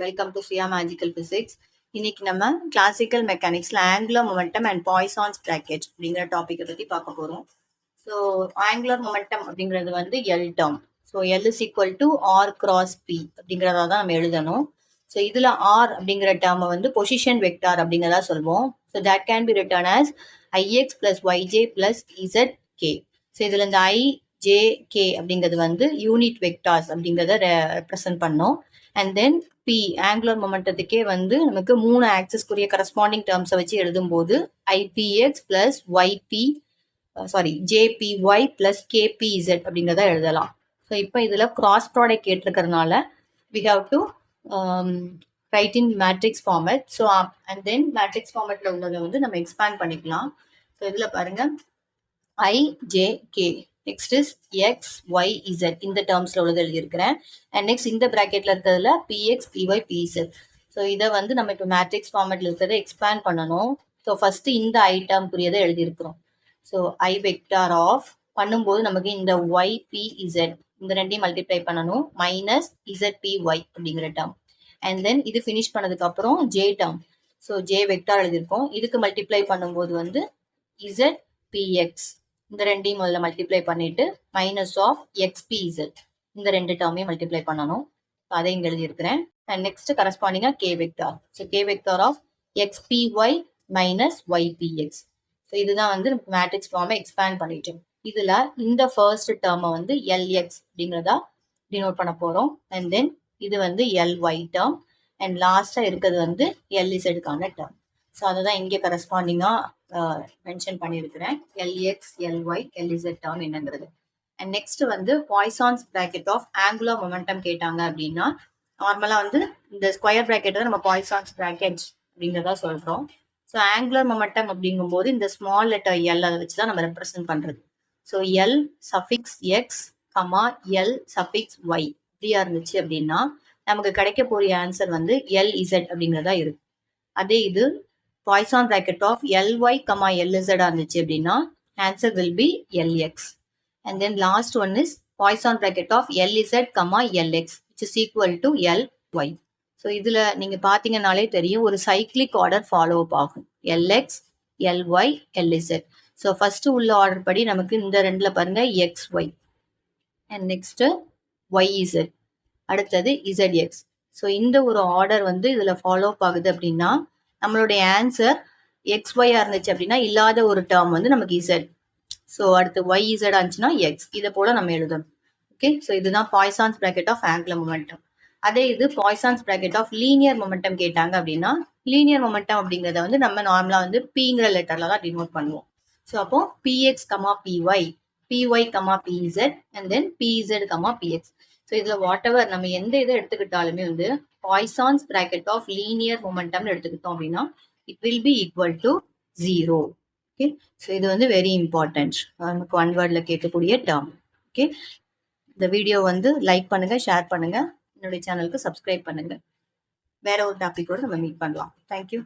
Welcome to Siya magical physics. இன்னைக்கு நம்ம classical மெக்கானிக்ஸ்ல angular momentum and Poisson's bracket அப்படிங்கிற டாபிக்கை பத்தி பார்க்க போறோம். ஸோ ஆங்குலர் மொமெண்டம் அப்படிங்கிறது வந்து L term. So L is equal to R cross P அப்படிங்கிறதா தான் நம்ம எழுதணும். ஸோ இதுல ஆர் அப்படிங்கிற டேர்மை வந்து பொசிஷன் வெக்டார் அப்படிங்கிறதா சொல்வோம். So that can be written as i x plus y j plus z k. So இதுல இந்த ஐ ஜே கே அப்படிங்கிறது வந்து யூனிட் வெக்டார்ஸ் அப்படிங்கிறத ரெப்ரசன்ட் பண்ணோம். அண்ட் தென் பி ஆங்குலர் மொமெண்டத்துக்கே வந்து நமக்கு 3 ஆக்சிஸ்க்குரிய கரஸ்பாண்டிங் டேர்ம்ஸை வச்சு எழுதும்போது i p x plus y p j p y plus k p z அப்படிங்கிறத எழுதலாம். ஸோ இப்போ இதில் கிராஸ் ப்ராடக்ட் கேட்டிருக்கிறதுனால we have to write in matrix format. So and then matrix ஃபார்மேட்டில் உள்ளதை வந்து நம்ம எக்ஸ்பேண்ட் பண்ணிக்கலாம். ஸோ இதில் பாருங்க I J K next is X Y Z இந்த டேர்ம்ஸ்ல உள்ளது எழுதியிருக்கிறேன். அண்ட் நெக்ஸ்ட் இந்த ப்ராக்கெட்ல இருக்கிறதுல பிஎக்ஸ் பிஒய் பிஇசட். ஸோ இதை வந்து நம்ம இப்போ மேட்ரிக்ஸ் ஃபார்மேட்ல இருக்கிறத எக்ஸ்பேண்ட் பண்ணணும். ஸோ ஃபர்ஸ்ட் இந்த ஐ டேர்ம்க்குரியதை எழுதியிருக்கிறோம். ஸோ ஐ வெக்டார் ஆஃப் பண்ணும்போது நமக்கு இந்த ஒய் பி இசட் இந்த ரெண்டையும் மல்டிப்ளை பண்ணணும் மைனஸ் இசட் பி ஒய் அப்படிங்கிற டேர்ம். அண்ட் தென் இது ஃபினிஷ் பண்ணதுக்கு அப்புறம் J term. So J vector எழுதியிருக்கோம். இதுக்கு மல்டிப்ளை பண்ணும்போது வந்து இசட் பிஎக்ஸ் இந்த ரெண்டையும் முதல்ல மல்டிப்ளை பண்ணிட்டு மைனஸ் ஆஃப் எக்ஸ்பிஇசட் இந்த ரெண்டு டேர்மையும் மல்டிப்ளை பண்ணணும். அதை இங்கே எழுதியிருக்கிறேன். அண்ட் நெக்ஸ்ட் கரஸ்பாண்டிங்காக k vector. So k vector of x p y minus y p x. So இதுதான் வந்து மேட்ரிக்ஸ் ஃபார்மை எக்ஸ்பேண்ட் பண்ணிட்டோம். இதில் இந்த ஃபர்ஸ்ட் டேர்மை வந்து எல்எக்ஸ் அப்படிங்கிறதா டினோட் பண்ண போகிறோம். அண்ட் தென் இது வந்து எல்ஒய் டேர்ம். அண்ட் லாஸ்ட்டாக இருக்கிறது வந்து எல்இசடுக்கான டேர்ம். ஸோ அதை தான் இங்கே கரஸ்பாண்டிங்காக மென்ஷன் பண்ணியிருக்கிறேன். எல்எக்ஸ் எல்ஒய் எல்இசட் டேர்ம் என்னங்கிறது. அண்ட் நெக்ஸ்ட் வந்து Poisson's bracket of angular momentum கேட்டாங்க அப்படின்னா நார்மலாக வந்து இந்த ஸ்கொயர் பிராக்கெட் தான் நம்ம பாய்சான்ஸ் பிராக்கெட் அப்படிங்கிறதா சொல்கிறோம். ஸோ ஆங்குலர் மொமெண்டம் அப்படிங்கும்போது இந்த ஸ்மால் லெட்டர் எல் அதை வச்சு தான் நம்ம ரெப்ரசென்ட் பண்ணுறது. So L suffix X comma L suffix Y இப்படியா இருந்துச்சு அப்படின்னா நமக்கு கிடைக்க போகிற ஆன்சர் வந்து எல்இசட் அப்படிங்கிறதா இருக்கு. அதே இது Poisson bracket of L Y comma L Z இருந்துச்சு அப்படின்னா answer will be L X. And then last one is Poisson bracket of L Z comma L X which is equal to L Y. So இதில் நீங்கள் பார்த்தீங்கன்னாலே தெரியும் ஒரு சைக்ளிக் ஆர்டர் ஃபாலோ அப் ஆகும். L X L Y L Z. So first உள்ள order படி நமக்கு இந்த ரெண்டில் பாருங்க X Y and next Y Z அடுத்தது இசட்எக்ஸ். ஸோ இந்த ஒரு ஆர்டர் வந்து இதில் ஃபாலோ அப் ஆகுது அப்படின்னா நம்மளுடைய ஆன்சர் எக்ஸ் ஒய்யா இருந்துச்சு அப்படின்னா இல்லாத ஒரு டேர்ம் வந்து நமக்கு இசட். ஸோ அடுத்து ஒய் இசட் ஆச்சுன்னா எக்ஸ். இதை போல நம்ம எழுதணும். ஓகே. ஸோ இதுதான் Poisson's bracket of angular momentum. அதே இது Poisson's bracket of linear momentum கேட்டாங்க அப்படின்னா லீனியர் மொமெண்டம் அப்படிங்கிறத வந்து நம்ம நார்மலாக வந்து பிங்கிற லெட்டர்ல தான் டினோட் பண்ணுவோம். ஸோ அப்போ p x comma p y p y comma p z and then p z comma p x. So இதில் வாட் எவர் நம்ம எந்த இதை எடுத்துக்கிட்டாலுமே வந்து பாய்சான்ஸ் பிராக்கெட் ஆஃப் லீனியர் மொமெண்டம்னு எடுத்துக்கிட்டோம் அப்படின்னா it will be equal to 0. Okay. So இது வந்து வெரி இம்பார்ட்டன்ட் நமக்கு ஒன் வேர்டில் கேட்கக்கூடிய டேர்ம். ஓகே. இந்த வீடியோ வந்து லைக் பண்ணுங்க, ஷேர் பண்ணுங்க, என்னுடைய சேனலுக்கு சப்ஸ்கிரைப் பண்ணுங்க. வேற ஒரு டாபிக்கோட நம்ம மீட் பண்ணலாம். தேங்க்யூ.